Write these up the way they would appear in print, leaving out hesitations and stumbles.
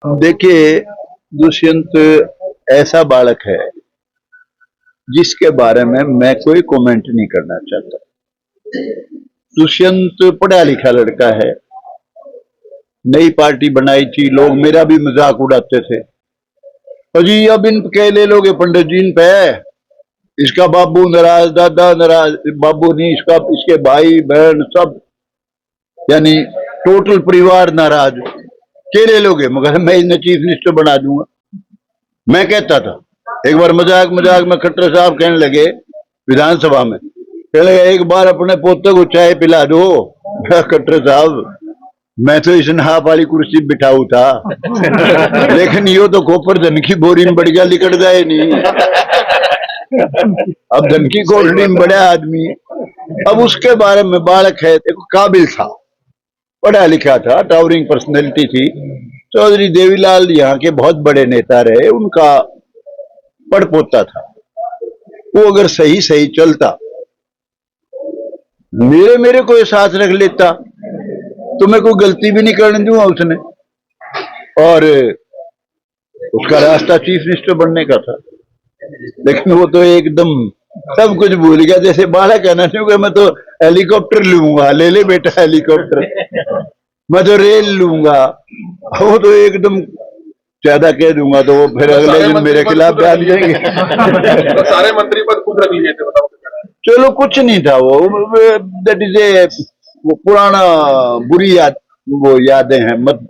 देखिए, दुष्यंत ऐसा बालक है जिसके बारे में मैं कोई कमेंट नहीं करना चाहता। दुष्यंत पढ़ा लिखा लड़का है, नई पार्टी बनाई थी, लोग मेरा भी मजाक उड़ाते थे। अजी अब इन कह ले लोगे पंडित जी इन पे, इसका बाबू नाराज, दादा नाराज, बाबू नहीं इसका, इसके भाई बहन सब, यानी टोटल परिवार नाराज। क्या ले लोगे? मगर मैं इन्हें चीफ मिनिस्टर बना दूंगा। मैं कहता था एक बार मजाक मजाक में, खट्टर साहब कहने लगे विधानसभा में, कहने लगे एक बार अपने पोते को चाय पिला दो। खट्टर साहब मैं तो इस नाप वाली कुर्सी बिठाऊ था, लेकिन यो तो खोपर धन की बोरी में बढ़ गया, लिकड़ जाए नहीं। अब धन की कोठड़ी में बड़ा आदमी। अब उसके बारे में बालक है, देखो काबिल था, पढ़ा लिखा था, टावरिंग पर्सनैलिटी थी। चौधरी देवीलाल यहाँ के बहुत बड़े नेता रहे, उनका पड़पोता था। वो अगर सही सही चलता, मेरे को साथ रख लेता तो मैं कोई गलती भी नहीं करने दूंगा उसने। और उसका रास्ता चीफ मिनिस्टर बनने का था, लेकिन वो तो एकदम सब कुछ भूल गया। जैसे बालक है ना, क्योंकि मैं तो हेलीकॉप्टर लूंगा, ले ले बेटा हेलीकॉप्टर, मैं तो रेल लूंगा। वो तो एकदम ज्यादा कह दूंगा तो वो फिर अगले दिन मेरे खिलाफ डाल जाएंगे। तो सारे मंत्री पद खुद रख लिए थे, बताओ। चलो कुछ नहीं था वो, दैट इज ए वो पुराना बुरी याद, वो यादें हैं, मत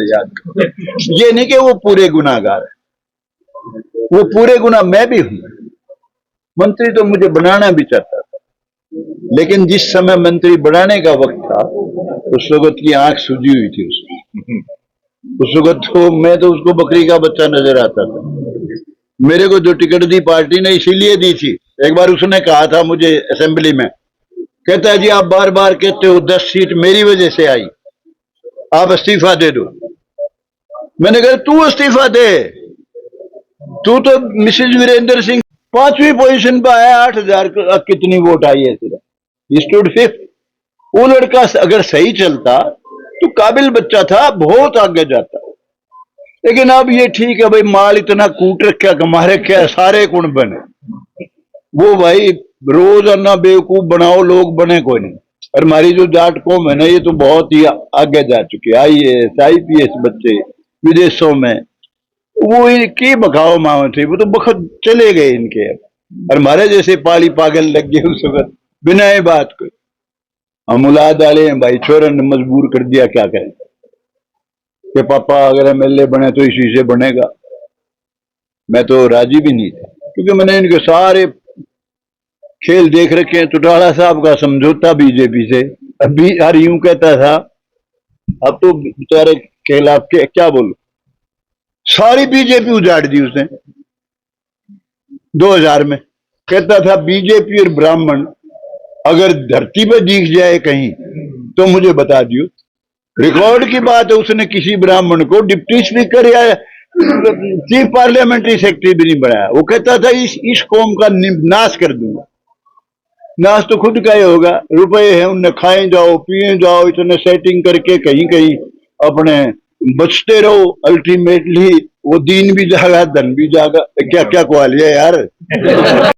याद। ये नहीं कि वो पूरे गुनाहगार है, वो पूरे गुनाह मैं भी हूं। मंत्री तो मुझे बनाना भी चाहता था, लेकिन जिस समय मंत्री बनाने का वक्त था उस वक्त की आंख सूजी हुई थी उसकी। उस वक्त तो मैं तो उसको बकरी का बच्चा नजर आता था। मेरे को जो टिकट दी पार्टी ने इसीलिए दी थी। एक बार उसने कहा था मुझे असेंबली में, कहता है जी आप बार बार कहते हो 10 सीट मेरी वजह से आई, आप इस्तीफा दे दो। मैंने कहा तू इस्तीफा दे, तू तो मिसेज वीरेंद्र सिंह 5वीं पोजीशन पर आया, 8,000 कितनी वोट आई है तेरा, स्टूड 5th। वो लड़का अगर सही चलता तो काबिल बच्चा था, बहुत आगे जाता। लेकिन अब ये ठीक है भाई, माल इतना कूट रखा, कमा रखा, सारे गुण बने। वो भाई रोजाना बेवकूफ बनाओ, लोग बने कोई नहीं। और हमारी जो जाट कौम है ना, ये तो बहुत ही आगे जा चुकी है। IAS IPS बच्चे विदेशों में, वो इनकी बखाओ माओ थे, वो तो बहुत चले गए इनके। और हमारे जैसे पाली पागल लग गए उस वक्त बिना ये बात को। हम उला डाले हैं भाई, छोरन ने मजबूर कर दिया, क्या करें कि पापा अगर MLA बने तो इसी से बनेगा। मैं तो राजी भी नहीं था, क्योंकि मैंने इनके सारे खेल देख रखे हैं। चौटाला साहब का समझौता बीजेपी से, अभी यार यूं कहता था, अब तो बेचारे खेल आपके क्या बोलूं, सारी बीजेपी उजाड़ दी उसने 2000 में। कहता था बीजेपी और ब्राह्मण अगर धरती पे दिख जाए कहीं तो मुझे बता दियो। रिकॉर्ड की बात है, उसने किसी ब्राह्मण को डिप्टी स्पीकर या चीफ पार्लियामेंट्री सेक्रेटरी भी नहीं बनाया। वो कहता था इस कौम का नाश कर दूंगा। नाश तो खुद का ही होगा, रुपए हैं उन्हें, खाए जाओ पिए जाओ, इतने सेटिंग करके कहीं कहीं अपने बचते रहो। अल्टीमेटली वो दीन भी जागा, धन भी जागा, क्या क्या क्वालिटी है यार।